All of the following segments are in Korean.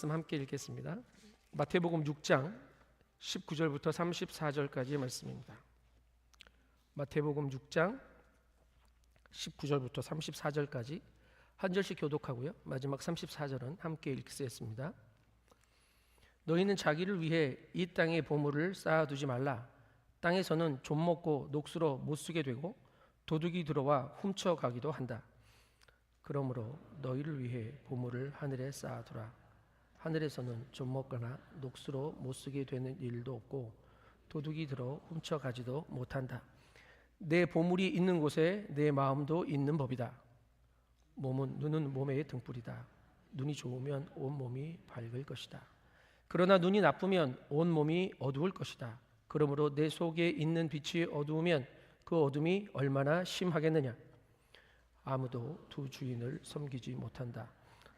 말씀 함께 읽겠습니다. 마태복음 6장 19절부터 34절까지의 말씀입니다. 마태복음 6장 19절부터 34절까지 한 절씩 교독하고요. 마지막 34절은 함께 읽겠습니다. 너희는 자기를 위해 이 땅에 보물을 쌓아두지 말라. 땅에서는 좀 먹고 녹수로 못 쓰게 되고 도둑이 들어와 훔쳐가기도 한다. 그러므로 너희를 위해 보물을 하늘에 쌓아두라. 하늘에서는 좀 먹거나 녹수로 못 쓰게 되는 일도 없고 도둑이 들어 훔쳐가지도 못한다. 내 보물이 있는 곳에 내 마음도 있는 법이다. 눈은 몸의 등불이다. 눈이 좋으면 온 몸이 밝을 것이다. 그러나 눈이 나쁘면 온 몸이 어두울 것이다. 그러므로 내 속에 있는 빛이 어두우면 그 어둠이 얼마나 심하겠느냐. 아무도 두 주인을 섬기지 못한다.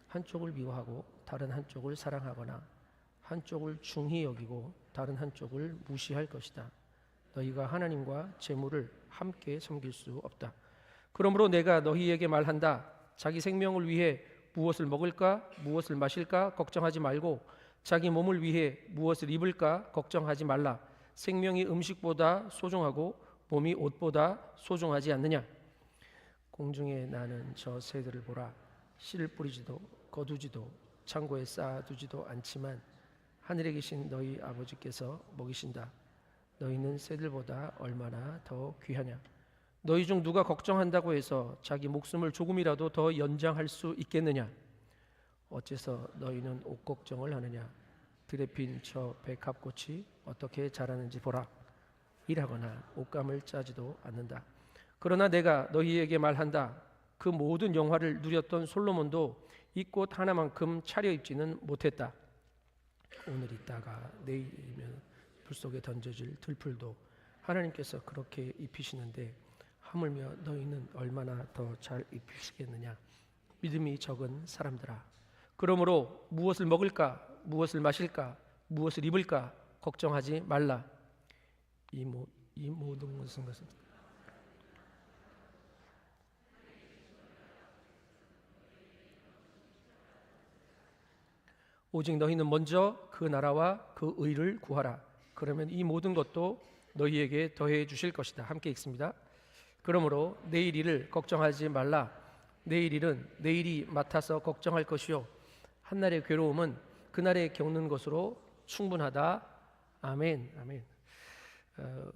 한쪽을 미워하고 다른 한쪽을 사랑하거나 한쪽을 중히 여기고 다른 한쪽을 무시할 것이다. 너희가 하나님과 재물을 함께 섬길 수 없다. 그러므로 내가 너희에게 말한다. 자기 생명을 위해 무엇을 먹을까 무엇을 마실까 걱정하지 말고 자기 몸을 위해 무엇을 입을까 걱정하지 말라. 생명이 음식보다 소중하고 몸이 옷보다 소중하지 않느냐. 공중에 나는 저 새들을 보라. 씨를 뿌리지도 거두지도 창고에 쌓아두지도 않지만 하늘에 계신 너희 아버지께서 먹이신다. 너희는 새들보다 얼마나 더 귀하냐. 너희 중 누가 걱정한다고 해서 자기 목숨을 조금이라도 더 연장할 수 있겠느냐. 어째서 너희는 옷 걱정을 하느냐. 들에 핀 저 백합꽃이 어떻게 자라는지 보라. 일하거나 옷감을 짜지도 않는다. 그러나 내가 너희에게 말한다. 그 모든 영화를 누렸던 솔로몬도 이 꽃 하나만큼 차려입지는 못했다. 오늘 있다가 내일이면 불 속에 던져질 들풀도 하나님께서 그렇게 입히시는데 하물며 너희는 얼마나 더 잘 입히시겠느냐. 믿음이 적은 사람들아. 그러므로 무엇을 먹을까 무엇을 마실까 무엇을 입을까 걱정하지 말라. 이 모든 것은 오직 너희는 먼저 그 나라와 그 의를 구하라. 그러면 이 모든 것도 너희에게 더해 주실 것이다. 함께 읽습니다. 그러므로 내일 일을 걱정하지 말라. 내일 일은 내일이 맡아서 걱정할 것이요 한날의 괴로움은 그날에 겪는 것으로 충분하다. 아멘. 아멘.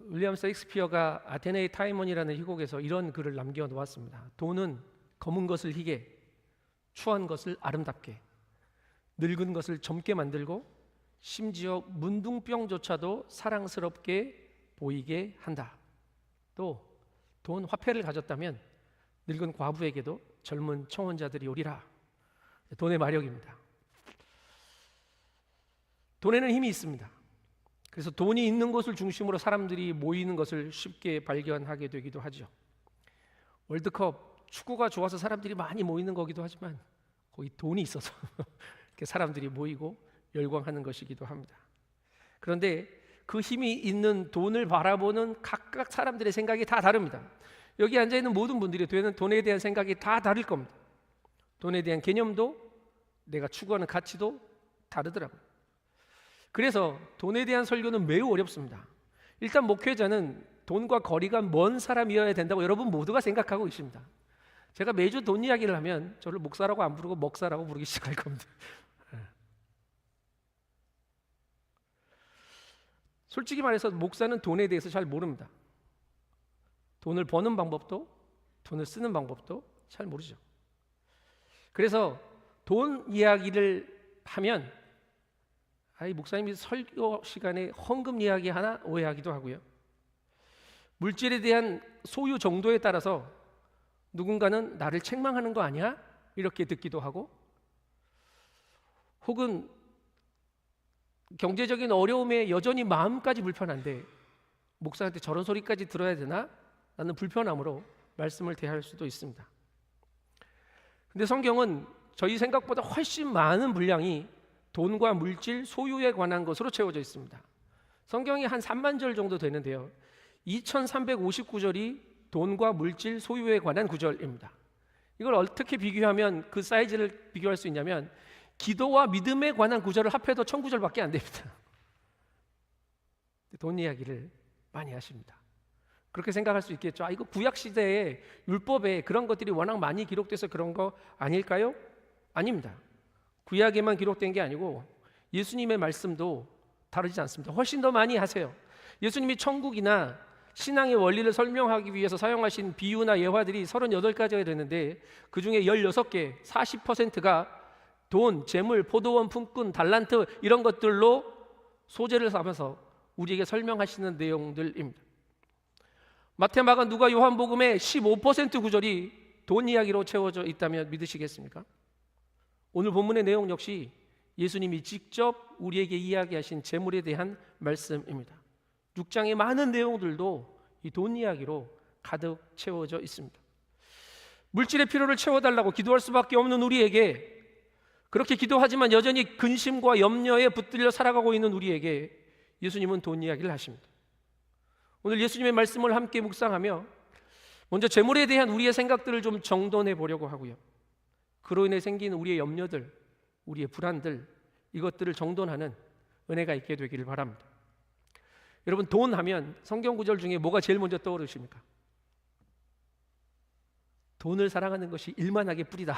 윌리엄 셰익스피어가 아테네의 타이먼이라는 희곡에서 이런 글을 남겨 놓았습니다. 돈은 검은 것을 희게, 추한 것을 아름답게, 늙은 것을 젊게 만들고 심지어 문둥병조차도 사랑스럽게 보이게 한다. 또 돈 화폐를 가졌다면 늙은 과부에게도 젊은 청혼자들이 오리라. 돈의 마력입니다. 돈에는 힘이 있습니다. 그래서 돈이 있는 곳을 중심으로 사람들이 모이는 것을 쉽게 발견하게 되기도 하죠. 월드컵 축구가 좋아서 사람들이 많이 모이는 거기도 하지만 거기 돈이 있어서 이렇게 사람들이 모이고 열광하는 것이기도 합니다. 그런데 그 힘이 있는 돈을 바라보는 각각 사람들의 생각이 다 다릅니다. 여기 앉아있는 모든 분들이 돈에 대한 생각이 다 다를 겁니다. 돈에 대한 개념도 내가 추구하는 가치도 다르더라고요. 그래서 돈에 대한 설교는 매우 어렵습니다. 일단 목회자는 돈과 거리가 먼 사람이어야 된다고 여러분 모두가 생각하고 계십니다. 제가 매주 돈 이야기를 하면 저를 목사라고 안 부르고 먹사라고 부르기 시작할 겁니다. 솔직히 말해서 목사는 돈에 대해서 잘 모릅니다. 돈을 버는 방법도 돈을 쓰는 방법도 잘 모르죠. 그래서 돈 이야기를 하면 이 목사님이 설교 시간에 헌금 이야기 하나 오해하기도 하고요. 물질에 대한 소유 정도에 따라서 누군가는 나를 책망하는 거 아니야? 이렇게 듣기도 하고, 혹은 경제적인 어려움에 여전히 마음까지 불편한데 목사한테 저런 소리까지 들어야 되나? 라는 불편함으로 말씀을 대할 수도 있습니다. 근데 성경은 저희 생각보다 훨씬 많은 분량이 돈과 물질, 소유에 관한 것으로 채워져 있습니다. 성경이 한 3만 절 정도 되는데요, 2359절이 돈과 물질, 소유에 관한 구절입니다. 이걸 어떻게 비교하면 그 사이즈를 비교할 수 있냐면 기도와 믿음에 관한 구절을 합해도 1000구절밖에 안 됩니다. 돈 이야기를 많이 하십니다. 그렇게 생각할 수 있겠죠. 이거 구약 시대에 율법에 그런 것들이 워낙 많이 기록돼서 그런 거 아닐까요? 아닙니다. 구약에만 기록된 게 아니고 예수님의 말씀도 다르지 않습니다. 훨씬 더 많이 하세요. 예수님이 천국이나 신앙의 원리를 설명하기 위해서 사용하신 비유나 예화들이 38가지가 되는데 그 중에 16개, 40%가 돈, 재물, 포도원, 품꾼, 달란트 이런 것들로 소재를 삼아서 우리에게 설명하시는 내용들입니다. 마태, 마가, 누가, 요한복음의 15% 구절이 돈 이야기로 채워져 있다면 믿으시겠습니까? 오늘 본문의 내용 역시 예수님이 직접 우리에게 이야기하신 재물에 대한 말씀입니다. 6장의 많은 내용들도 이 돈 이야기로 가득 채워져 있습니다. 물질의 필요를 채워달라고 기도할 수밖에 없는 우리에게, 그렇게 기도하지만 여전히 근심과 염려에 붙들려 살아가고 있는 우리에게 예수님은 돈 이야기를 하십니다. 오늘 예수님의 말씀을 함께 묵상하며 먼저 재물에 대한 우리의 생각들을 좀 정돈해 보려고 하고요. 그로 인해 생긴 우리의 염려들, 우리의 불안들, 이것들을 정돈하는 은혜가 있게 되기를 바랍니다. 여러분, 돈 하면 성경 구절 중에 뭐가 제일 먼저 떠오르십니까? 돈을 사랑하는 것이 일만하게 뿌리다.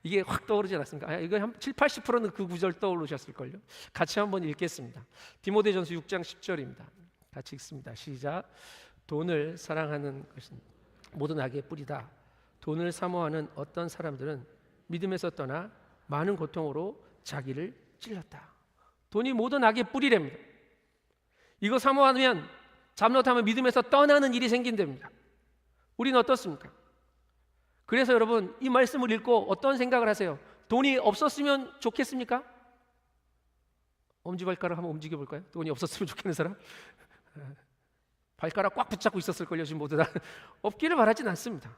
이게 확 떠오르지 않았습니까? 이거 한 70-80%는 그 구절 떠오르셨을걸요. 같이 한번 읽겠습니다. 디모데전서 6장 10절입니다. 같이 읽습니다. 시작. 돈을 사랑하는 것은 모든 악의 뿌리다. 돈을 사모하는 어떤 사람들은 믿음에서 떠나 많은 고통으로 자기를 찔렀다. 돈이 모든 악의 뿌리랍니다. 이거 사모하면 잘못하면 믿음에서 떠나는 일이 생긴답니다. 우리는 어떻습니까? 그래서 여러분, 이 말씀을 읽고 어떤 생각을 하세요? 돈이 없었으면 좋겠습니까? 엄지발가락 한번 움직여 볼까요? 돈이 없었으면 좋겠는 사람? 발가락 꽉 붙잡고 있었을걸요. 지금 모두 다 없기를 바라진 않습니다.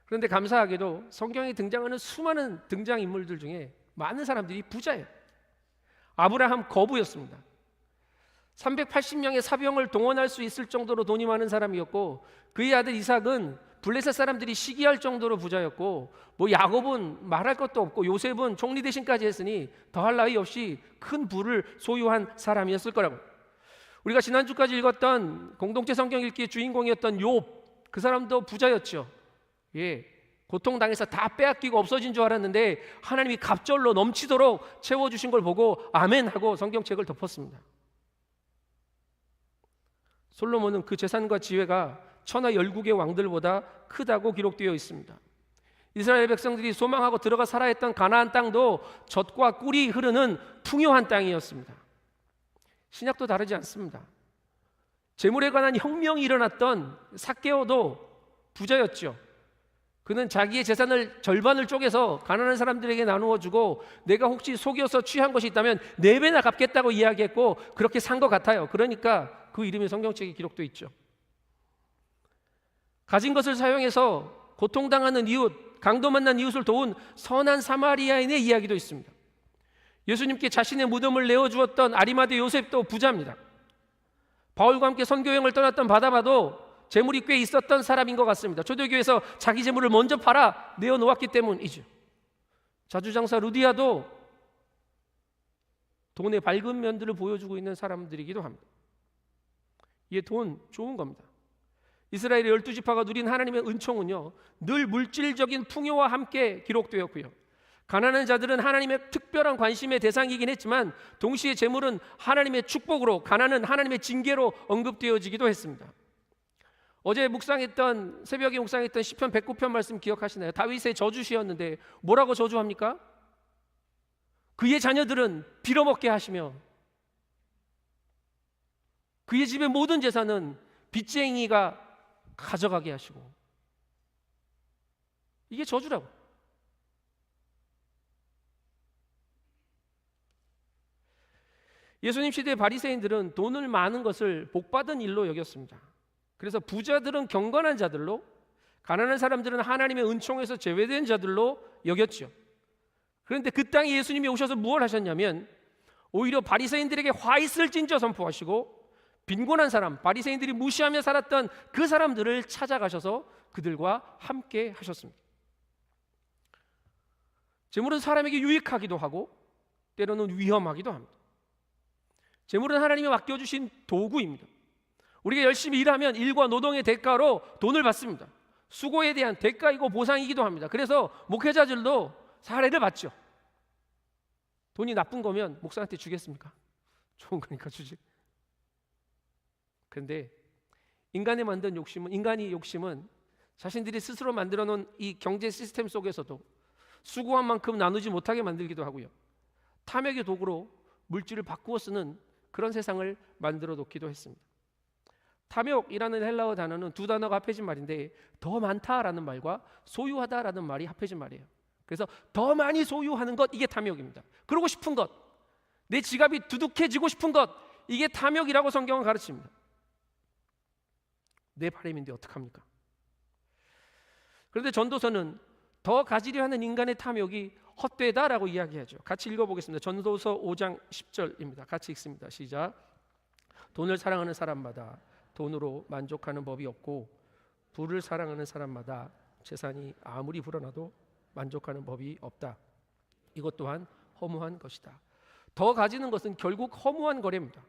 그런데 감사하게도 성경에 등장하는 수많은 등장인물들 중에 많은 사람들이 부자예요. 아브라함 거부였습니다. 380명의 사병을 동원할 수 있을 정도로 돈이 많은 사람이었고, 그의 아들 이삭은 블레셋 사람들이 시기할 정도로 부자였고, 야곱은 말할 것도 없고 요셉은 총리 대신까지 했으니 더할 나위 없이 큰 부를 소유한 사람이었을 거라고. 우리가 지난주까지 읽었던 공동체 성경 읽기의 주인공이었던 욥, 그 사람도 부자였죠. 고통당해서 다 빼앗기고 없어진 줄 알았는데 하나님이 갑절로 넘치도록 채워주신 걸 보고 아멘 하고 성경책을 덮었습니다. 솔로몬은 그 재산과 지혜가 천하 열국의 왕들보다 크다고 기록되어 있습니다. 이스라엘 백성들이 소망하고 들어가 살아야 했던 가나안 땅도 젖과 꿀이 흐르는 풍요한 땅이었습니다. 신약도 다르지 않습니다. 재물에 관한 혁명이 일어났던 삭개오도 부자였죠. 그는 자기의 재산을 절반을 쪼개서 가난한 사람들에게 나누어 주고, 내가 혹시 속여서 취한 것이 있다면 4배나 갚겠다고 이야기했고, 그렇게 산 것 같아요. 그러니까 그 이름이 성경책에 기록되어 있죠. 가진 것을 사용해서 고통당하는 이웃, 강도 만난 이웃을 도운 선한 사마리아인의 이야기도 있습니다. 예수님께 자신의 무덤을 내어주었던 아리마대 요셉도 부자입니다. 바울과 함께 선교여행을 떠났던 바나바도 재물이 꽤 있었던 사람인 것 같습니다. 초대교회에서 자기 재물을 먼저 팔아 내어놓았기 때문이죠. 자주장사 루디아도 돈의 밝은 면들을 보여주고 있는 사람들이기도 합니다. 이게 돈 좋은 겁니다. 이스라엘의 12지파가 누린 하나님의 은총은요, 늘 물질적인 풍요와 함께 기록되었고요, 가난한 자들은 하나님의 특별한 관심의 대상이긴 했지만 동시에 재물은 하나님의 축복으로, 가난은 하나님의 징계로 언급되어지기도 했습니다. 어제 새벽에 묵상했던 시편 109편 말씀 기억하시나요? 다윗의 저주시였는데 뭐라고 저주합니까? 그의 자녀들은 빌어먹게 하시며 그의 집의 모든 재산은 빚쟁이가 가져가게 하시고. 이게 저주라고. 예수님 시대의 바리새인들은 돈을 많은 것을 복받은 일로 여겼습니다. 그래서 부자들은 경건한 자들로, 가난한 사람들은 하나님의 은총에서 제외된 자들로 여겼죠. 그런데 그 땅에 예수님이 오셔서 무엇을 하셨냐면 오히려 바리새인들에게 화 있을진저 선포하시고, 빈곤한 사람, 바리새인들이 무시하며 살았던 그 사람들을 찾아가셔서 그들과 함께 하셨습니다. 재물은 사람에게 유익하기도 하고 때로는 위험하기도 합니다. 재물은 하나님이 맡겨주신 도구입니다. 우리가 열심히 일하면 일과 노동의 대가로 돈을 받습니다. 수고에 대한 대가이고 보상이기도 합니다. 그래서 목회자들도 사례를 받죠. 돈이 나쁜 거면 목사한테 주겠습니까? 좋은 거니까 주지. 그런데 인간이 욕심은 자신들이 스스로 만들어 놓은 이 경제 시스템 속에서도 수고한 만큼 나누지 못하게 만들기도 하고요, 탐욕의 도구로 물질을 바꾸어 쓰는 그런 세상을 만들어 놓기도 했습니다. 탐욕이라는 헬라어 단어는 두 단어가 합해진 말인데 더 많다라는 말과 소유하다라는 말이 합해진 말이에요. 그래서 더 많이 소유하는 것, 이게 탐욕입니다. 그러고 싶은 것, 내 지갑이 두둑해지고 싶은 것, 이게 탐욕이라고 성경은 가르칩니다. 내 바람인데 어떡합니까? 그런데 전도서는 더 가지려 하는 인간의 탐욕이 헛되다라고 이야기하죠. 같이 읽어보겠습니다. 전도서 5장 10절입니다. 같이 읽습니다. 시작. 돈을 사랑하는 사람마다 돈으로 만족하는 법이 없고 부를 사랑하는 사람마다 재산이 아무리 불어나도 만족하는 법이 없다. 이것 또한 허무한 것이다. 더 가지는 것은 결국 허무한 거래입니다.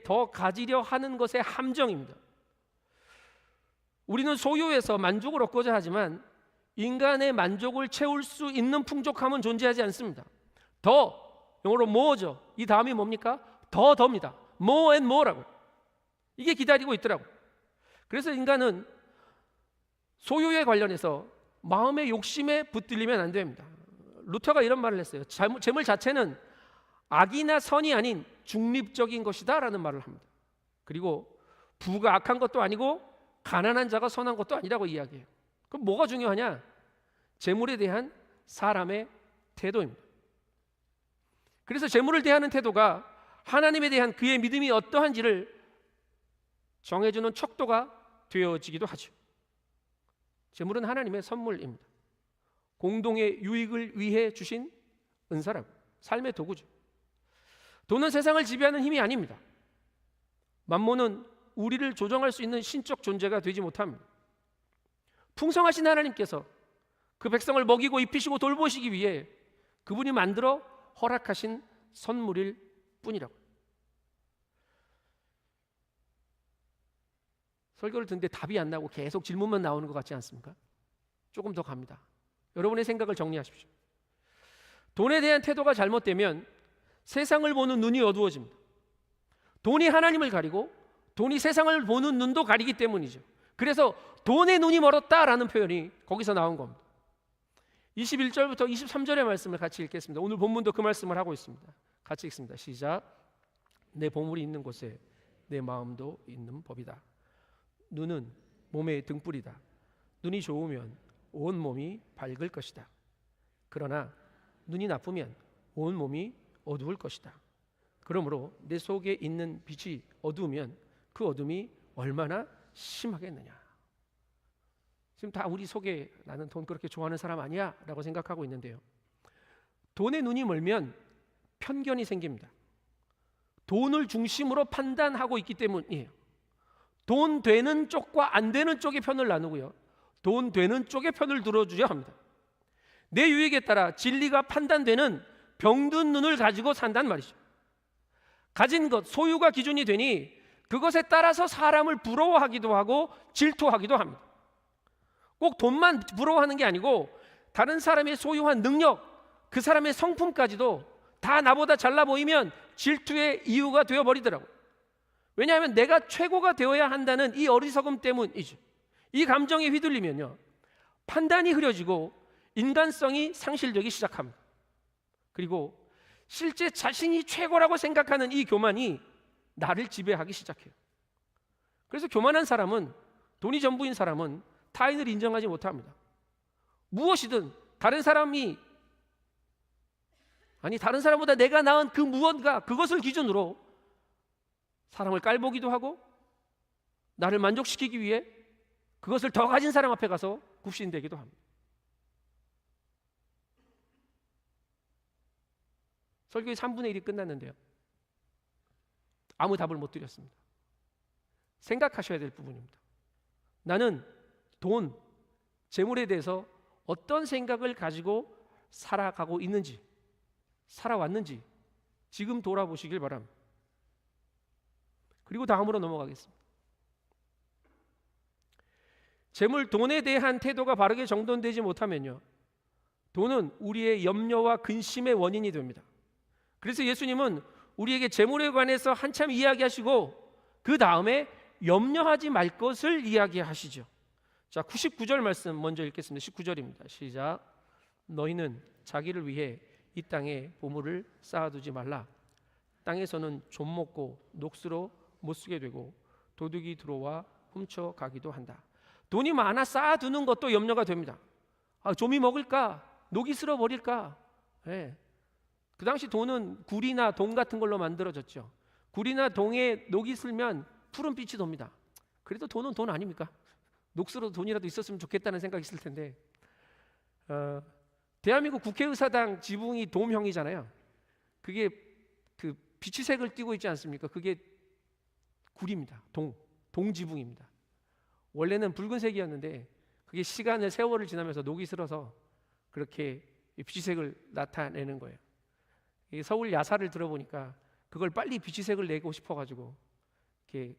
더 가지려 하는 것의 함정입니다. 우리는 소유에서 만족을 얻고자 하지만 인간의 만족을 채울 수 있는 풍족함은 존재하지 않습니다. 더, 영어로 more죠. 이 다음이 뭡니까? 더입니다. more and more라고. 이게 기다리고 있더라고. 그래서 인간은 소유에 관련해서 마음의 욕심에 붙들리면 안 됩니다. 루터가 이런 말을 했어요. 재물 자체는 악이나 선이 아닌 중립적인 것이다 라는 말을 합니다. 그리고 부가 악한 것도 아니고 가난한 자가 선한 것도 아니라고 이야기해요. 그럼 뭐가 중요하냐? 재물에 대한 사람의 태도입니다. 그래서 재물을 대하는 태도가 하나님에 대한 그의 믿음이 어떠한지를 정해주는 척도가 되어지기도 하죠. 재물은 하나님의 선물입니다. 공동의 유익을 위해 주신 은사라고, 삶의 도구죠. 돈은 세상을 지배하는 힘이 아닙니다. 만몬은 우리를 조정할 수 있는 신적 존재가 되지 못합니다. 풍성하신 하나님께서 그 백성을 먹이고 입히시고 돌보시기 위해 그분이 만들어 허락하신 선물일 뿐이라고. 설교를 듣는데 답이 안 나오고 계속 질문만 나오는 것 같지 않습니까? 조금 더 갑니다. 여러분의 생각을 정리하십시오. 돈에 대한 태도가 잘못되면 세상을 보는 눈이 어두워집니다. 돈이 하나님을 가리고 돈이 세상을 보는 눈도 가리기 때문이죠. 그래서 돈의 눈이 멀었다라는 표현이 거기서 나온 겁니다. 21절부터 23절의 말씀을 같이 읽겠습니다. 오늘 본문도 그 말씀을 하고 있습니다. 같이 읽습니다. 시작. 내 보물이 있는 곳에 내 마음도 있는 법이다. 눈은 몸의 등불이다. 눈이 좋으면 온 몸이 밝을 것이다. 그러나 눈이 나쁘면 온 몸이 어두울 것이다. 그러므로 내 속에 있는 빛이 어두우면 그 어둠이 얼마나 심하겠느냐. 지금 다 우리 속에 나는 돈 그렇게 좋아하는 사람 아니야 라고 생각하고 있는데요, 돈에 눈이 멀면 편견이 생깁니다. 돈을 중심으로 판단하고 있기 때문이에요. 돈 되는 쪽과 안 되는 쪽의 편을 나누고요, 돈 되는 쪽의 편을 들어줘야 합니다. 내 유익에 따라 진리가 판단되는 병든 눈을 가지고 산단 말이죠. 가진 것, 소유가 기준이 되니 그것에 따라서 사람을 부러워하기도 하고 질투하기도 합니다. 꼭 돈만 부러워하는 게 아니고 다른 사람의 소유한 능력, 그 사람의 성품까지도 다 나보다 잘나 보이면 질투의 이유가 되어버리더라고요. 왜냐하면 내가 최고가 되어야 한다는 이 어리석음 때문이죠. 이 감정에 휘둘리면요, 판단이 흐려지고 인간성이 상실되기 시작합니다. 그리고 실제 자신이 최고라고 생각하는 이 교만이 나를 지배하기 시작해요. 그래서 교만한 사람은, 돈이 전부인 사람은 타인을 인정하지 못합니다. 무엇이든 다른 사람보다 내가 나은 그 무언가, 그것을 기준으로 사람을 깔보기도 하고 나를 만족시키기 위해 그것을 더 가진 사람 앞에 가서 굽신대기도 합니다. 설교의 3분의 1이 끝났는데요, 아무 답을 못 드렸습니다. 생각하셔야 될 부분입니다. 나는 돈, 재물에 대해서 어떤 생각을 가지고 살아가고 있는지, 살아왔는지 지금 돌아보시길 바랍니다. 그리고 다음으로 넘어가겠습니다. 재물, 돈에 대한 태도가 바르게 정돈되지 못하면요, 돈은 우리의 염려와 근심의 원인이 됩니다. 그래서 예수님은 우리에게 재물에 관해서 한참 이야기하시고 그 다음에 염려하지 말 것을 이야기하시죠. 자, 99절 말씀 먼저 읽겠습니다. 19절입니다. 시작. 너희는 자기를 위해 이 땅에 보물을 쌓아두지 말라. 땅에서는 좀 먹고 녹수로 못 쓰게 되고 도둑이 들어와 훔쳐가기도 한다. 돈이 많아 쌓아두는 것도 염려가 됩니다. 좀이 먹을까? 녹이 쓸어버릴까? 네. 그 당시 돈은 구리나 동 같은 걸로 만들어졌죠. 구리나 동에 녹이 슬면 푸른 빛이 돕니다. 그래도 돈은 돈 아닙니까? 녹슬어도 돈이라도 있었으면 좋겠다는 생각이 있을 텐데, 대한민국 국회의사당 지붕이 돔형이잖아요. 그게 그 비치색을 띠고 있지 않습니까? 그게 구리입니다. 동지붕입니다. 원래는 붉은색이었는데 그게 시간을, 세월을 지나면서 녹이 슬어서 그렇게 비치색을 나타내는 거예요. 서울 야사를 들어보니까 그걸 빨리 비치색을 내고 싶어가지고 이렇게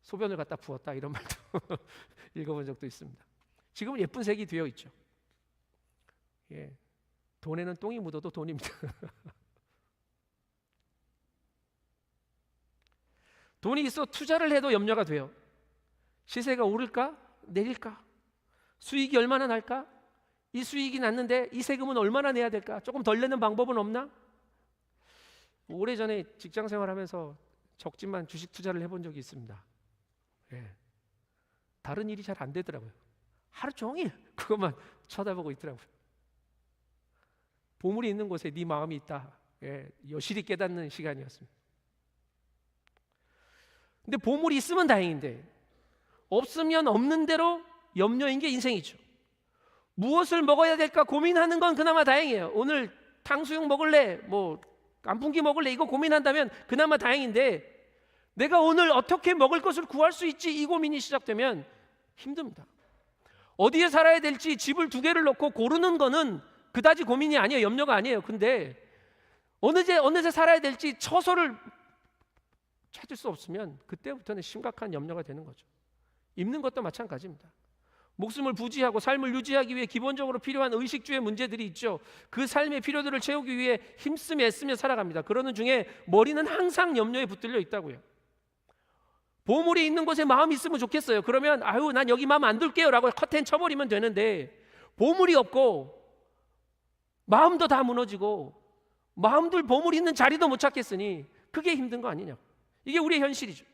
소변을 갖다 부었다, 이런 말도 읽어본 적도 있습니다. 지금은 예쁜 색이 되어 있죠. 예, 돈에는 똥이 묻어도 돈입니다. 돈이 있어 투자를 해도 염려가 돼요. 시세가 오를까? 내릴까? 수익이 얼마나 날까? 이 수익이 났는데 이 세금은 얼마나 내야 될까? 조금 덜 내는 방법은 없나? 오래전에 직장 생활하면서 적지만 주식 투자를 해본 적이 있습니다. 예. 다른 일이 잘 안 되더라고요. 하루 종일 그것만 쳐다보고 있더라고요. 보물이 있는 곳에 네 마음이 있다. 예. 여실히 깨닫는 시간이었습니다. 근데 보물이 있으면 다행인데 없으면 없는 대로 염려인 게 인생이죠. 무엇을 먹어야 될까 고민하는 건 그나마 다행이에요. 오늘 탕수육 먹을래? 뭐 깐풍기 먹을래? 이거 고민한다면 그나마 다행인데, 내가 오늘 어떻게 먹을 것을 구할 수 있지? 이 고민이 시작되면 힘듭니다. 어디에 살아야 될지 집을 2개를 놓고 고르는 거는 그다지 고민이 아니에요. 염려가 아니에요. 근데 어느새 살아야 될지 처소를 찾을 수 없으면 그때부터는 심각한 염려가 되는 거죠. 입는 것도 마찬가지입니다. 목숨을 부지하고 삶을 유지하기 위해 기본적으로 필요한 의식주의 문제들이 있죠. 그 삶의 필요들을 채우기 위해 힘쓰며 애쓰며 살아갑니다. 그러는 중에 머리는 항상 염려에 붙들려 있다고요. 보물이 있는 곳에 마음이 있으면 좋겠어요. 그러면 난 여기 마음 안 둘게요 라고 커튼 쳐버리면 되는데, 보물이 없고 마음도 다 무너지고 마음들 보물 있는 자리도 못 찾겠으니 그게 힘든 거 아니냐. 이게 우리의 현실이죠.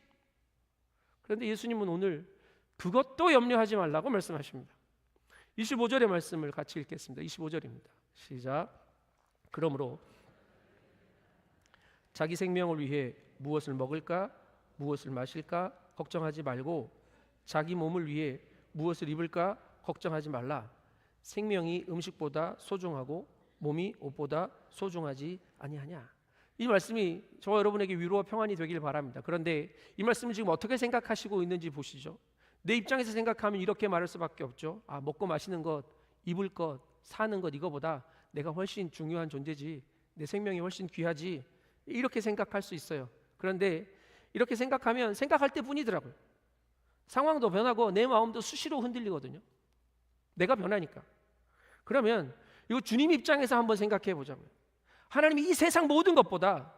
그런데 예수님은 오늘 그것도 염려하지 말라고 말씀하십니다. 25절의 말씀을 같이 읽겠습니다. 25절입니다. 시작. 그러므로 자기 생명을 위해 무엇을 먹을까, 무엇을 마실까 걱정하지 말고 자기 몸을 위해 무엇을 입을까 걱정하지 말라. 생명이 음식보다 소중하고 몸이 옷보다 소중하지 아니하냐. 이 말씀이 저와 여러분에게 위로와 평안이 되길 바랍니다. 그런데 이 말씀을 지금 어떻게 생각하시고 있는지 보시죠. 내 입장에서 생각하면 이렇게 말할 수밖에 없죠. 먹고 마시는 것, 입을 것, 사는 것, 이거보다 내가 훨씬 중요한 존재지, 내 생명이 훨씬 귀하지, 이렇게 생각할 수 있어요. 그런데 이렇게 생각하면 생각할 때뿐이더라고요. 상황도 변하고 내 마음도 수시로 흔들리거든요. 내가 변하니까. 그러면 이거 주님 입장에서 한번 생각해 보자고요. 하나님이 이 세상 모든 것보다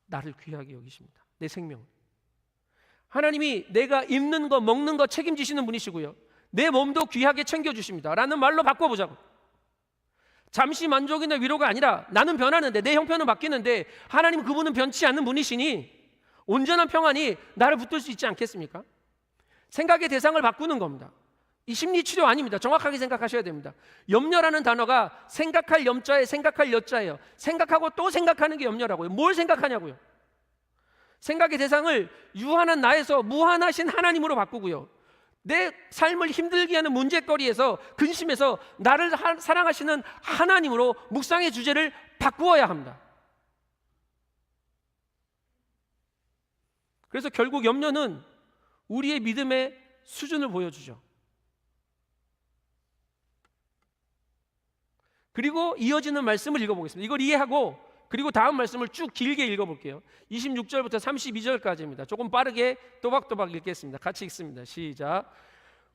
나를 귀하게 여기십니다. 내 생명을. 하나님이 내가 입는 거 먹는 거 책임지시는 분이시고요, 내 몸도 귀하게 챙겨주십니다 라는 말로 바꿔보자고. 잠시 만족이나 위로가 아니라 나는 변하는데, 내 형편은 바뀌는데 하나님 그분은 변치 않는 분이시니 온전한 평안이 나를 붙들 수 있지 않겠습니까? 생각의 대상을 바꾸는 겁니다. 이 심리치료 아닙니다. 정확하게 생각하셔야 됩니다. 염려라는 단어가 생각할 염자에 생각할 여자예요. 생각하고 또 생각하는 게 염려라고요. 뭘 생각하냐고요. 생각의 대상을 유한한 나에서 무한하신 하나님으로 바꾸고요, 내 삶을 힘들게 하는 문제거리에서, 근심에서 나를 사랑하시는 하나님으로 묵상의 주제를 바꾸어야 합니다. 그래서 결국 염려는 우리의 믿음의 수준을 보여주죠. 그리고 이어지는 말씀을 읽어보겠습니다. 이걸 이해하고 그리고 다음 말씀을 쭉 길게 읽어볼게요. 26절부터 32절까지입니다. 조금 빠르게 또박또박 읽겠습니다. 같이 읽습니다. 시작.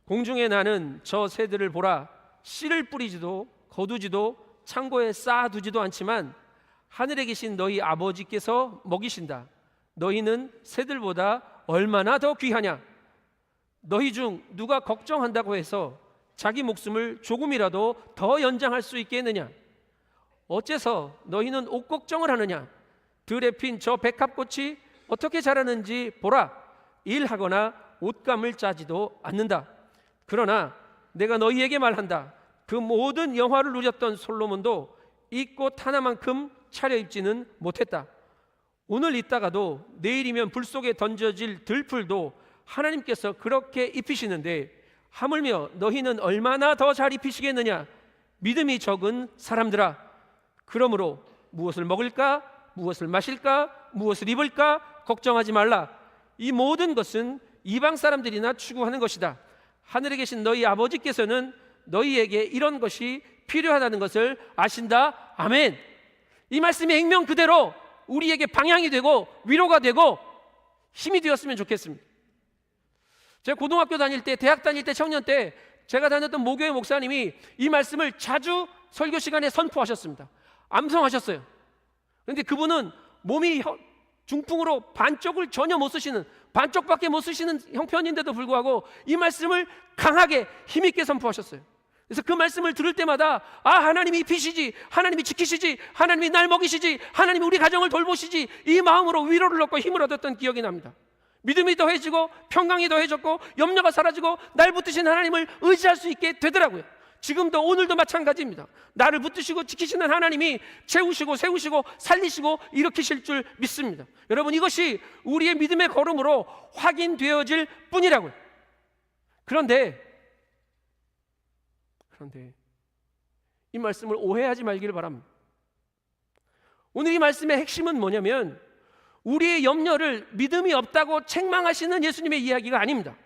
공중에 나는 저 새들을 보라. 씨를 뿌리지도 거두지도 창고에 쌓아두지도 않지만 하늘에 계신 너희 아버지께서 먹이신다. 너희는 새들보다 얼마나 더 귀하냐. 너희 중 누가 걱정한다고 해서 자기 목숨을 조금이라도 더 연장할 수 있겠느냐. 어째서 너희는 옷 걱정을 하느냐. 들에 핀 저 백합꽃이 어떻게 자라는지 보라. 일하거나 옷감을 짜지도 않는다. 그러나 내가 너희에게 말한다. 그 모든 영화를 누렸던 솔로몬도 이 꽃 하나만큼 차려입지는 못했다. 오늘 있다가도 내일이면 불 속에 던져질 들풀도 하나님께서 그렇게 입히시는데 하물며 너희는 얼마나 더 잘 입히시겠느냐. 믿음이 적은 사람들아. 그러므로 무엇을 먹을까, 무엇을 마실까, 무엇을 입을까 걱정하지 말라. 이 모든 것은 이방 사람들이나 추구하는 것이다. 하늘에 계신 너희 아버지께서는 너희에게 이런 것이 필요하다는 것을 아신다. 아멘. 이 말씀의 액면 그대로 우리에게 방향이 되고 위로가 되고 힘이 되었으면 좋겠습니다. 제가 고등학교 다닐 때, 대학 다닐 때, 청년 때 제가 다녔던 모교회 목사님이 이 말씀을 자주 설교 시간에 선포하셨습니다. 암송하셨어요. 그런데 그분은 몸이 중풍으로 반쪽을 전혀 못 쓰시는, 반쪽밖에 못 쓰시는 형편인데도 불구하고 이 말씀을 강하게 힘있게 선포하셨어요. 그래서 그 말씀을 들을 때마다 하나님이 입히시지, 하나님이 지키시지, 하나님이 날 먹이시지, 하나님이 우리 가정을 돌보시지, 이 마음으로 위로를 얻고 힘을 얻었던 기억이 납니다. 믿음이 더해지고 평강이 더해졌고 염려가 사라지고 날 붙드신 하나님을 의지할 수 있게 되더라고요. 지금도 오늘도 마찬가지입니다. 나를 붙드시고 지키시는 하나님이 채우시고 세우시고 살리시고 일으키실 줄 믿습니다. 여러분, 이것이 우리의 믿음의 걸음으로 확인되어질 뿐이라고요. 그런데 이 말씀을 오해하지 말기를 바랍니다. 오늘 이 말씀의 핵심은 뭐냐면 우리의 염려를 믿음이 없다고 책망하시는 예수님의 이야기가 아닙니다.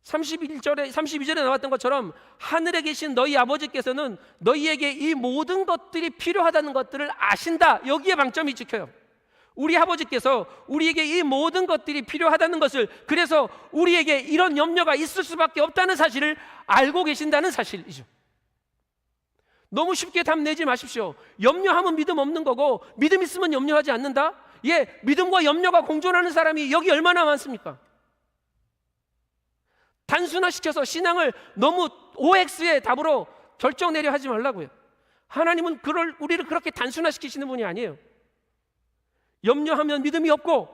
32절에 나왔던 것처럼 하늘에 계신 너희 아버지께서는 너희에게 이 모든 것들이 필요하다는 것들을 아신다. 여기에 방점이 찍혀요. 우리 아버지께서 우리에게 이 모든 것들이 필요하다는 것을, 그래서 우리에게 이런 염려가 있을 수밖에 없다는 사실을 알고 계신다는 사실이죠. 너무 쉽게 답 내지 마십시오. 염려하면 믿음 없는 거고 믿음 있으면 염려하지 않는다? 믿음과 염려가 공존하는 사람이 여기 얼마나 많습니까? 단순화시켜서 신앙을 너무 OX의 답으로 결정 내려 하지 말라고요. 하나님은 우리를 그렇게 단순화시키시는 분이 아니에요. 염려하면 믿음이 없고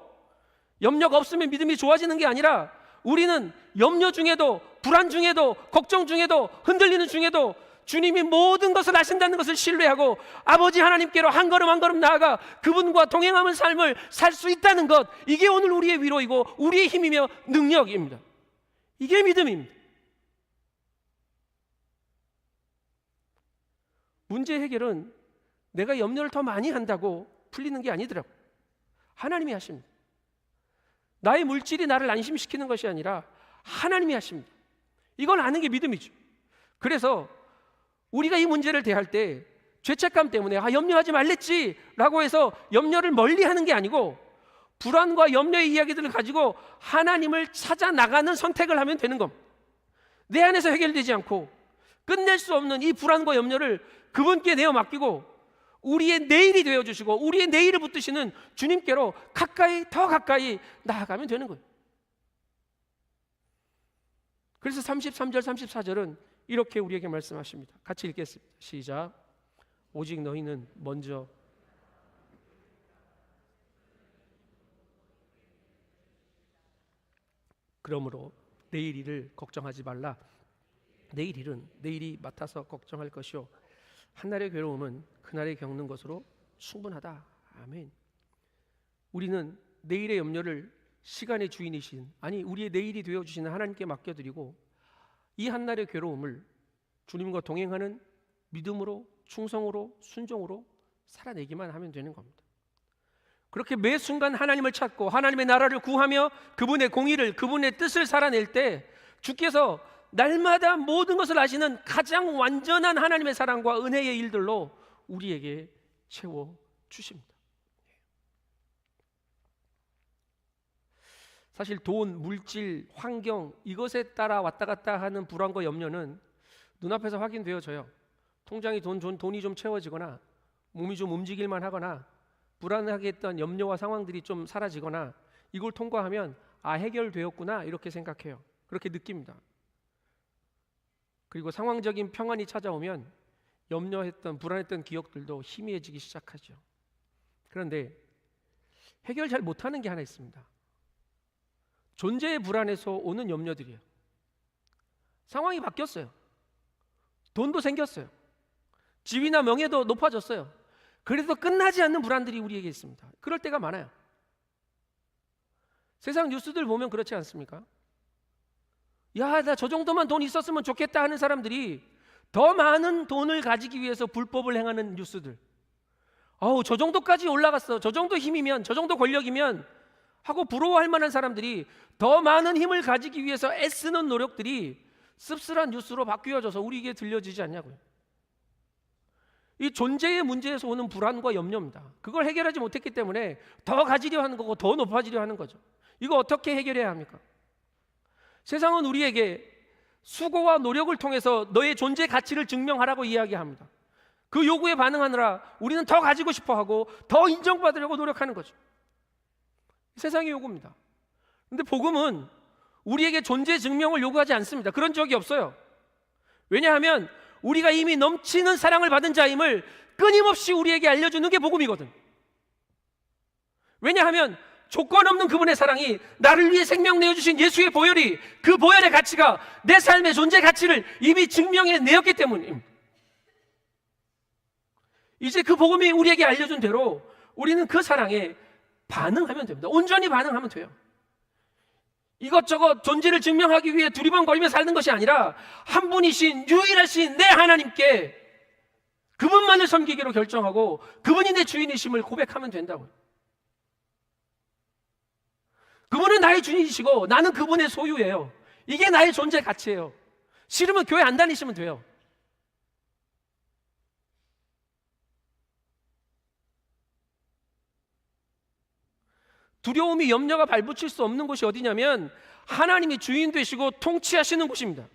염려가 없으면 믿음이 좋아지는 게 아니라 우리는 염려 중에도 불안 중에도 걱정 중에도 흔들리는 중에도 주님이 모든 것을 아신다는 것을 신뢰하고 아버지 하나님께로 한 걸음 한 걸음 나아가 그분과 동행하는 삶을 살 수 있다는 것, 이게 오늘 우리의 위로이고 우리의 힘이며 능력입니다. 이게 믿음입니다. 문제 해결은 내가 염려를 더 많이 한다고 풀리는 게 아니더라고요. 하나님이 하십니다. 나의 물질이 나를 안심시키는 것이 아니라 하나님이 하십니다. 이걸 아는 게 믿음이죠. 그래서 우리가 이 문제를 대할 때 죄책감 때문에 염려하지 말랬지 라고 해서 염려를 멀리하는 게 아니고 불안과 염려의 이야기들을 가지고 하나님을 찾아 나가는 선택을 하면 되는 겁니다. 내 안에서 해결되지 않고 끝낼 수 없는 이 불안과 염려를 그분께 내어 맡기고 우리의 내일이 되어주시고 우리의 내일을 붙드시는 주님께로 더 가까이 나아가면 되는 거예요. 그래서 33절 34절은 이렇게 우리에게 말씀하십니다. 같이 읽겠습니다. 시작. 오직 너희는 먼저 그러므로 내일 일을 걱정하지 말라. 내일 일은 내일이 맡아서 걱정할 것이요 한날의 괴로움은 그날에 겪는 것으로 충분하다. 아멘. 우리는 내일의 염려를 시간의 주인이신, 우리의 내일이 되어주시는 하나님께 맡겨드리고 이 한날의 괴로움을 주님과 동행하는 믿음으로, 충성으로, 순종으로 살아내기만 하면 되는 겁니다. 그렇게 매 순간 하나님을 찾고 하나님의 나라를 구하며 그분의 공의를, 그분의 뜻을 살아낼 때 주께서 날마다 모든 것을 아시는 가장 완전한 하나님의 사랑과 은혜의 일들로 우리에게 채워 주십니다. 사실 돈, 물질, 환경 이것에 따라 왔다 갔다 하는 불안과 염려는 눈앞에서 확인되어져요. 통장이 돈이 좀 채워지거나 몸이 좀 움직일만 하거나 불안하게 했던 염려와 상황들이 좀 사라지거나 이걸 통과하면 해결되었구나 이렇게 생각해요. 그렇게 느낍니다. 그리고 상황적인 평안이 찾아오면 염려했던 불안했던 기억들도 희미해지기 시작하죠. 그런데 해결 잘 못하는 게 하나 있습니다. 존재의 불안에서 오는 염려들이에요. 상황이 바뀌었어요. 돈도 생겼어요. 지위나 명예도 높아졌어요. 그래도 끝나지 않는 불안들이 우리에게 있습니다. 그럴 때가 많아요. 세상 뉴스들 보면 그렇지 않습니까? 야, 나 저 정도만 돈 있었으면 좋겠다 하는 사람들이 더 많은 돈을 가지기 위해서 불법을 행하는 뉴스들. 저 정도까지 올라갔어. 저 정도 힘이면, 저 정도 권력이면 하고 부러워할 만한 사람들이 더 많은 힘을 가지기 위해서 애쓰는 노력들이 씁쓸한 뉴스로 바뀌어져서 우리에게 들려지지 않냐고요. 이 존재의 문제에서 오는 불안과 염려입니다. 그걸 해결하지 못했기 때문에 더 가지려 하는 거고 더 높아지려 하는 거죠. 이거 어떻게 해결해야 합니까? 세상은 우리에게 수고와 노력을 통해서 너의 존재 가치를 증명하라고 이야기합니다. 그 요구에 반응하느라 우리는 더 가지고 싶어하고 더 인정받으려고 노력하는 거죠. 세상의 요구입니다. 그런데 복음은 우리에게 존재 증명을 요구하지 않습니다. 그런 적이 없어요. 왜냐하면 우리가 이미 넘치는 사랑을 받은 자임을 끊임없이 우리에게 알려주는 게 복음이거든. 왜냐하면 조건 없는 그분의 사랑이 나를 위해 생명 내어주신 예수의 보혈이 그 보혈의 가치가 내 삶의 존재 가치를 이미 증명해 내었기 때문입니다. 이제 그 복음이 우리에게 알려준 대로 우리는 그 사랑에 반응하면 됩니다. 온전히 반응하면 돼요. 이것저것 존재를 증명하기 위해 두리번거리며 사는 것이 아니라 한 분이신 유일하신 내 하나님께 그분만을 섬기기로 결정하고 그분이 내 주인이심을 고백하면 된다고요. 그분은 나의 주인이시고 나는 그분의 소유예요. 이게 나의 존재 가치예요. 싫으면 교회 안 다니시면 돼요. 두려움이 염려가 발붙일 수 없는 곳이 어디냐면 하나님이 주인 되시고 통치하시는 곳입니다.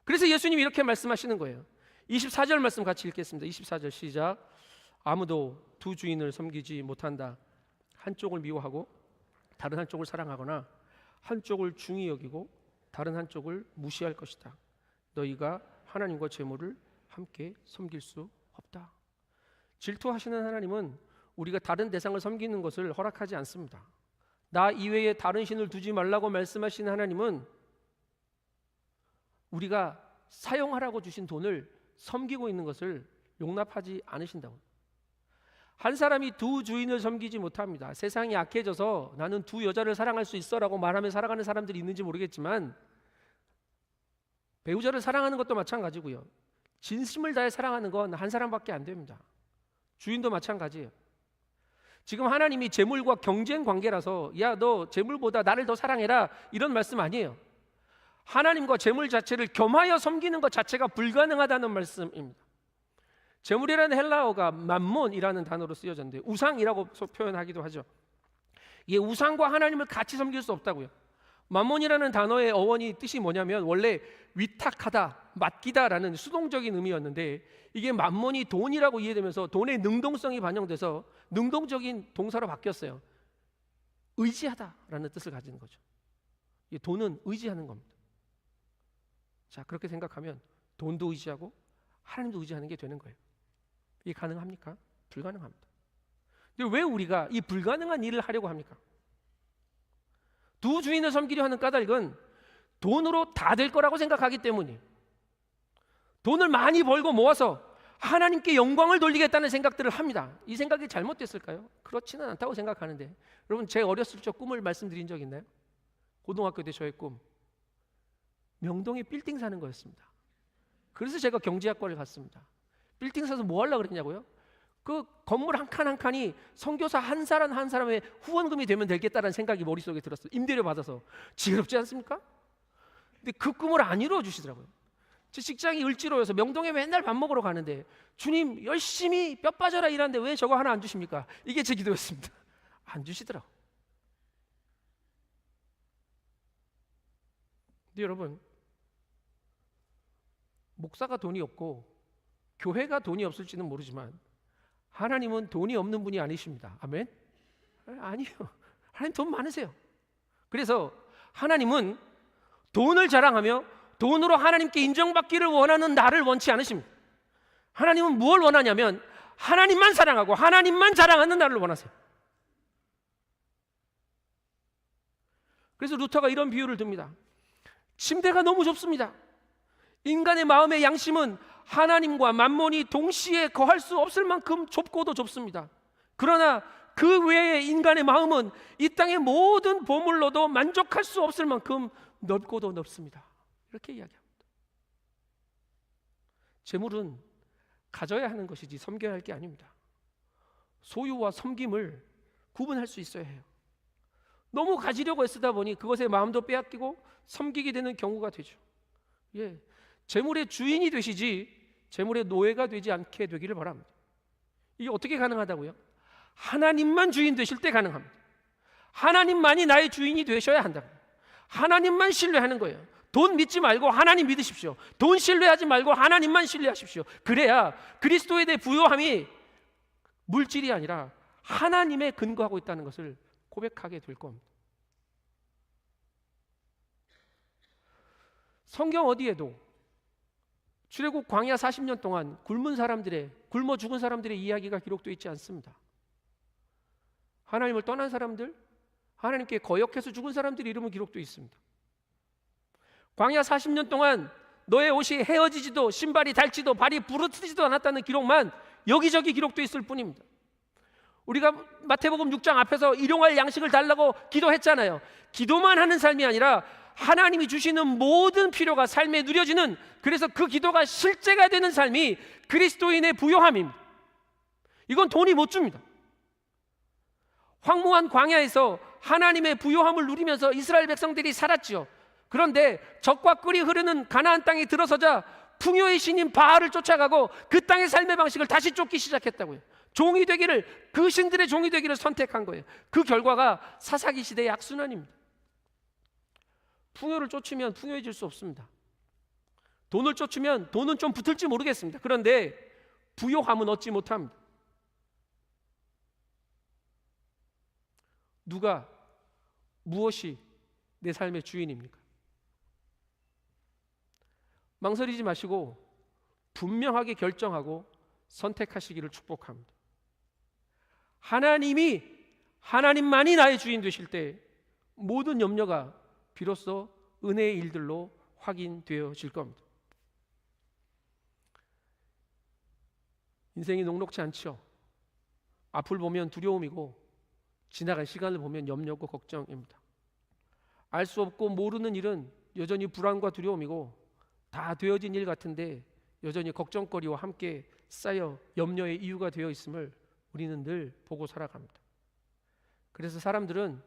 그래서 예수님이 이렇게 말씀하시는 거예요. 24절 말씀 같이 읽겠습니다. 24절 시작. 아무도 두 주인을 섬기지 못한다. 한쪽을 미워하고 다른 한쪽을 사랑하거나 한쪽을 중히 여기고 다른 한쪽을 무시할 것이다. 너희가 하나님과 재물을 함께 섬길 수 없다. 질투하시는 하나님은 우리가 다른 대상을 섬기는 것을 허락하지 않습니다. 나 이외에 다른 신을 두지 말라고 말씀하시는 하나님은 우리가 사용하라고 주신 돈을 섬기고 있는 것을 용납하지 않으신다고. 한 사람이 두 주인을 섬기지 못합니다. 세상이 악해져서 나는 두 여자를 사랑할 수 있어라고 말하며 살아가는 사람들이 있는지 모르겠지만 배우자를 사랑하는 것도 마찬가지고요. 진심을 다해 사랑하는 건 한 사람밖에 안 됩니다. 주인도 마찬가지예요. 지금 하나님이 재물과 경쟁 관계라서 야, 너 재물보다 나를 더 사랑해라 이런 말씀 아니에요. 하나님과 재물 자체를 겸하여 섬기는 것 자체가 불가능하다는 말씀입니다. 재물이라는 헬라어가 맘몬이라는 단어로 쓰여졌는데 우상이라고 표현하기도 하죠. 이게 우상과 하나님을 같이 섬길 수 없다고요. 맘몬이라는 단어의 어원이 뜻이 뭐냐면 원래 위탁하다, 맡기다라는 수동적인 의미였는데 이게 맘몬이 돈이라고 이해되면서 돈의 능동성이 반영돼서 능동적인 동사로 바뀌었어요. 의지하다라는 뜻을 가지는 거죠. 이 돈은 의지하는 겁니다. 자, 그렇게 생각하면 돈도 의지하고 하나님도 의지하는 게 되는 거예요. 이게 가능합니까? 불가능합니다. 근데 왜 우리가 이 불가능한 일을 하려고 합니까? 두 주인을 섬기려 하는 까닭은 돈으로 다 될 거라고 생각하기 때문이에요. 돈을 많이 벌고 모아서 하나님께 영광을 돌리겠다는 생각들을 합니다. 이 생각이 잘못됐을까요? 그렇지는 않다고 생각하는데 여러분, 제 어렸을 적 꿈을 말씀드린 적 있나요? 고등학교 때 저의 꿈 명동에 빌딩 사는 거였습니다. 그래서 제가 경제학과를 갔습니다. 빌딩 사서 뭐 하려고 그랬냐고요? 그 건물 한 칸 한 칸이 선교사 한 사람 한 사람의 후원금이 되면 되겠다는 생각이 머릿속에 들었어요. 임대료 받아서. 지혜롭지 않습니까? 근데 그 꿈을 안 이루어 주시더라고요. 제 직장이 을지로여서 명동에 맨날 밥 먹으러 가는데 주님 열심히 뼈 빠져라 일하는데 왜 저거 하나 안 주십니까? 이게 제 기도였습니다. 안 주시더라고. 근데 여러분, 목사가 돈이 없고 교회가 돈이 없을지는 모르지만 하나님은 돈이 없는 분이 아니십니다. 아멘? 아니요. 하나님 돈 많으세요. 그래서 하나님은 돈을 자랑하며 돈으로 하나님께 인정받기를 원하는 나를 원치 않으십니다. 하나님은 무엇을 원하냐면 하나님만 사랑하고 하나님만 자랑하는 나를 원하세요. 그래서 루터가 이런 비유를 듭니다. 침대가 너무 좁습니다. 인간의 마음의 양심은 하나님과 만몬이 동시에 거할 수 없을 만큼 좁고도 좁습니다. 그러나 그 외에 인간의 마음은 이 땅의 모든 보물로도 만족할 수 없을 만큼 넓고도 넓습니다. 이렇게 이야기합니다. 재물은 가져야 하는 것이지 섬겨야 할 게 아닙니다. 소유와 섬김을 구분할 수 있어야 해요. 너무 가지려고 애쓰다 보니 그것에 마음도 빼앗기고 섬기게 되는 경우가 되죠. 재물의 주인이 되시지 재물의 노예가 되지 않게 되기를 바랍니다. 이게 어떻게 가능하다고요? 하나님만 주인 되실 때 가능합니다. 하나님만이 나의 주인이 되셔야 한다고. 하나님만 신뢰하는 거예요. 돈 믿지 말고 하나님 믿으십시오. 돈 신뢰하지 말고 하나님만 신뢰하십시오. 그래야 그리스도에 대해 부요함이 물질이 아니라 하나님에 근거하고 있다는 것을 고백하게 될 겁니다. 성경 어디에도 출애굽 광야 40년 동안 굶어 죽은 사람들의 이야기가 기록되어 있지 않습니다. 하나님을 떠난 사람들, 하나님께 거역해서 죽은 사람들의 이름은 기록되어 있습니다. 광야 40년 동안 너의 옷이 헤어지지도 신발이 닳지도 발이 부르트지도 않았다는 기록만 여기저기 기록되어 있을 뿐입니다. 우리가 마태복음 6장 앞에서 일용할 양식을 달라고 기도했잖아요. 기도만 하는 삶이 아니라 하나님이 주시는 모든 필요가 삶에 누려지는, 그래서 그 기도가 실제가 되는 삶이 그리스도인의 부요함입니다. 이건 돈이 못 줍니다. 황무한 광야에서 하나님의 부요함을 누리면서 이스라엘 백성들이 살았지요. 그런데 적과 꿀이 흐르는 가나안 땅에 들어서자 풍요의 신인 바알을 쫓아가고 그 땅의 삶의 방식을 다시 쫓기 시작했다고요. 종이 되기를, 그 신들의 종이 되기를 선택한 거예요. 그 결과가 사사기 시대의 악순환입니다. 풍요를 쫓으면 풍요해질 수 없습니다. 돈을 쫓으면 돈은 좀 붙을지 모르겠습니다. 그런데 부요함은 얻지 못합니다. 누가, 무엇이 내 삶의 주인입니까? 망설이지 마시고 분명하게 결정하고 선택하시기를 축복합니다. 하나님만이 나의 주인 되실 때 모든 염려가 비로소 은혜의 일들로 확인되어질 겁니다. 인생이 녹록지 않죠. 앞을 보면 두려움이고 지나갈 시간을 보면 염려고 걱정입니다. 알 수 없고 모르는 일은 여전히 불안과 두려움이고 다 되어진 일 같은데 여전히 걱정거리와 함께 쌓여 염려의 이유가 되어 있음을 우리는 늘 보고 살아갑니다. 그래서 사람들은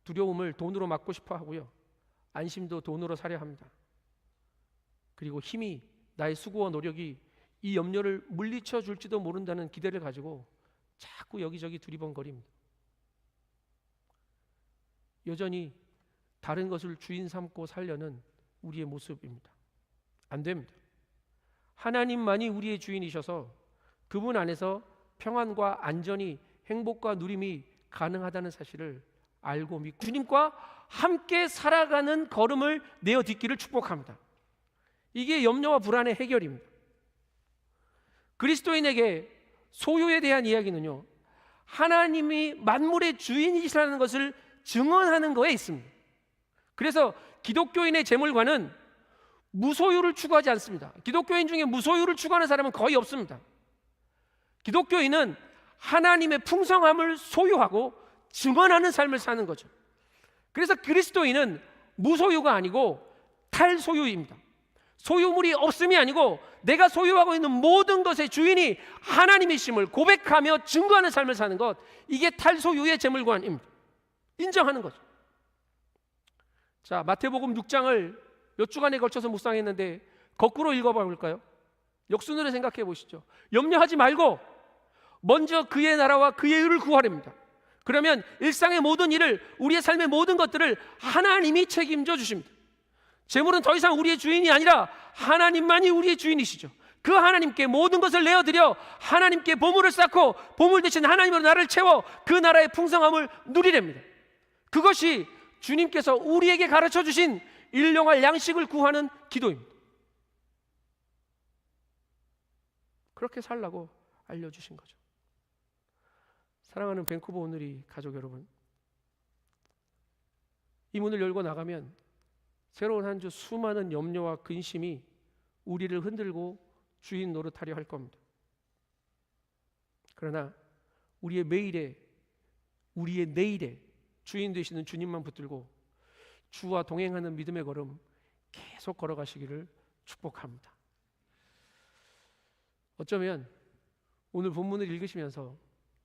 두려움을 돈으로 막고 싶어 하고요, 안심도 돈으로 사려 합니다. 그리고 힘이, 나의 수고와 노력이 이 염려를 물리쳐 줄지도 모른다는 기대를 가지고 자꾸 여기저기 두리번거립니다. 여전히 다른 것을 주인 삼고 살려는 우리의 모습입니다. 안 됩니다. 하나님만이 우리의 주인이셔서 그분 안에서 평안과 안전이, 행복과 누림이 가능하다는 사실을 알고 믿고 주님과 함께 살아가는 걸음을 내어 딛기를 축복합니다. 이게 염려와 불안의 해결입니다. 그리스도인에게 소유에 대한 이야기는요, 하나님이 만물의 주인이시라는 것을 증언하는 거에 있습니다. 그래서 기독교인의 재물관은 무소유를 추구하지 않습니다. 기독교인 중에 무소유를 추구하는 사람은 거의 없습니다. 기독교인은 하나님의 풍성함을 소유하고 증언하는 삶을 사는 거죠. 그래서 그리스도인은 무소유가 아니고 탈소유입니다. 소유물이 없음이 아니고 내가 소유하고 있는 모든 것의 주인이 하나님이심을 고백하며 증거하는 삶을 사는 것, 이게 탈소유의 재물관입니다. 인정하는 거죠. 자, 마태복음 6장을 몇 주간에 걸쳐서 묵상했는데 거꾸로 읽어봐 볼까요? 역순으로 생각해 보시죠. 염려하지 말고 먼저 그의 나라와 그의 의를 구하렵니다. 그러면 일상의 모든 일을, 우리의 삶의 모든 것들을 하나님이 책임져 주십니다. 재물은 더 이상 우리의 주인이 아니라 하나님만이 우리의 주인이시죠. 그 하나님께 모든 것을 내어드려 하나님께 보물을 쌓고 보물 대신 하나님으로 나를 채워 그 나라의 풍성함을 누리렵니다. 그것이 주님께서 우리에게 가르쳐 주신 일용할 양식을 구하는 기도입니다. 그렇게 살라고 알려주신 거죠. 사랑하는 밴쿠버 오늘이 가족 여러분, 이 문을 열고 나가면 새로운 한 주 수많은 염려와 근심이 우리를 흔들고 주인 노릇하려 할 겁니다. 그러나 우리의 매일에, 우리의 내일에 주인 되시는 주님만 붙들고 주와 동행하는 믿음의 걸음 계속 걸어가시기를 축복합니다. 어쩌면 오늘 본문을 읽으시면서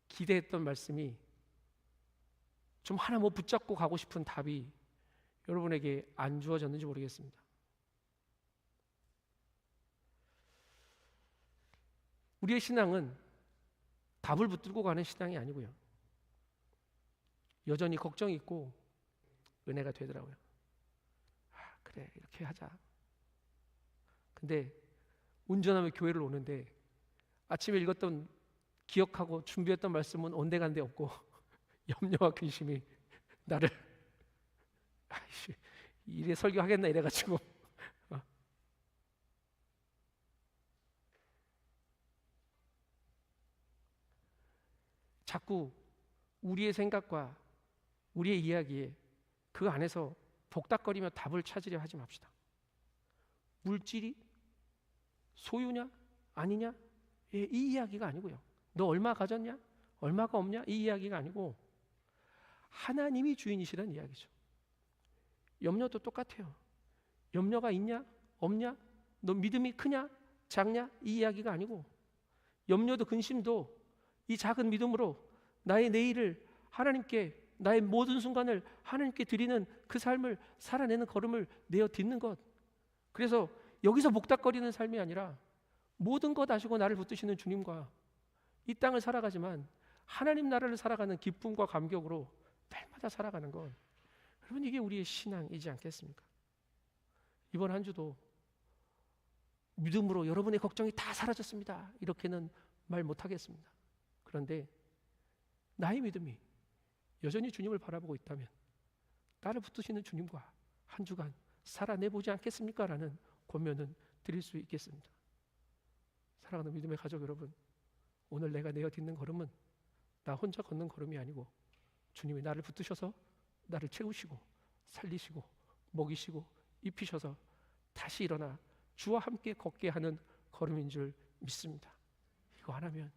기대했던 말씀이 좀 하나 뭐 붙잡고 가고 싶은 답이 여러분에게 안 주어졌는지 모르겠습니다. 우리의 신앙은 답을 붙들고 가는 신앙이 아니고요, 여전히 걱정이 있고 은혜가 되더라고요. 그래, 이렇게 하자. 근데 운전하며 교회를 오는데 아침에 읽었던, 기억하고 준비했던 말씀은 온데간데 없고 염려와 근심이 나를 이래 설교하겠나 이래가지고 자꾸 우리의 생각과 우리의 이야기에 그 안에서 복닥거리며 답을 찾으려 하지 맙시다. 물질이 소유냐 아니냐, 이 이야기가 아니고요, 너 얼마 가졌냐 얼마가 없냐, 이 이야기가 아니고 하나님이 주인이시라는 이야기죠. 염려도 똑같아요. 염려가 있냐 없냐, 너 믿음이 크냐 작냐, 이 이야기가 아니고, 염려도 근심도 이 작은 믿음으로 나의 내일을 하나님께, 나의 모든 순간을 하나님께 드리는 그 삶을 살아내는 걸음을 내어 딛는 것. 그래서 여기서 목닥거리는 삶이 아니라 모든 것 아시고 나를 붙드시는 주님과 이 땅을 살아가지만 하나님 나라를 살아가는 기쁨과 감격으로 날마다 살아가는 것. 여러분, 이게 우리의 신앙이지 않겠습니까? 이번 한 주도 믿음으로 여러분의 걱정이 다 사라졌습니다, 이렇게는 말 못하겠습니다. 그런데 나의 믿음이 여전히 주님을 바라보고 있다면 나를 붙드시는 주님과 한 주간 살아내보지 않겠습니까? 라는 권면은 드릴 수 있겠습니다. 사랑하는 믿음의 가족 여러분, 오늘 내가 내어 딛는 걸음은 나 혼자 걷는 걸음이 아니고 주님이 나를 붙드셔서 나를 채우시고 살리시고 먹이시고 입히셔서 다시 일어나 주와 함께 걷게 하는 걸음인 줄 믿습니다. 이거 하나면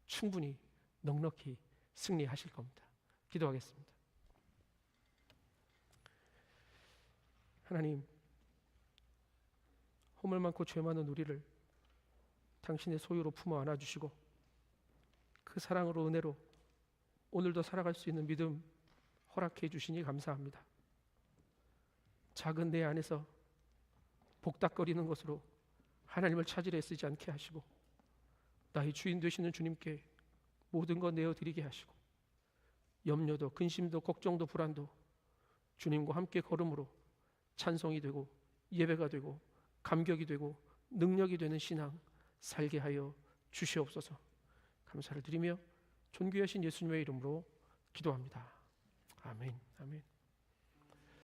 충분히 넉넉히 승리하실 겁니다. 기도하겠습니다. 하나님, 허물 많고 죄 많은 우리를 당신의 소유로 품어 안아주시고 그 사랑으로, 은혜로 오늘도 살아갈 수 있는 믿음 허락해 주시니 감사합니다. 작은 내 안에서 복닥거리는 것으로 하나님을 찾으려 애쓰지 않게 하시고 나의 주인 되시는 주님께 모든 것 내어드리게 하시고 염려도 근심도 걱정도 불안도 주님과 함께 걸음으로 찬송이 되고 예배가 되고 감격이 되고 능력이 되는 신앙 살게 하여 주시옵소서. 감사를 드리며 존귀하신 예수님의 이름으로 기도합니다. 아멘. 아멘.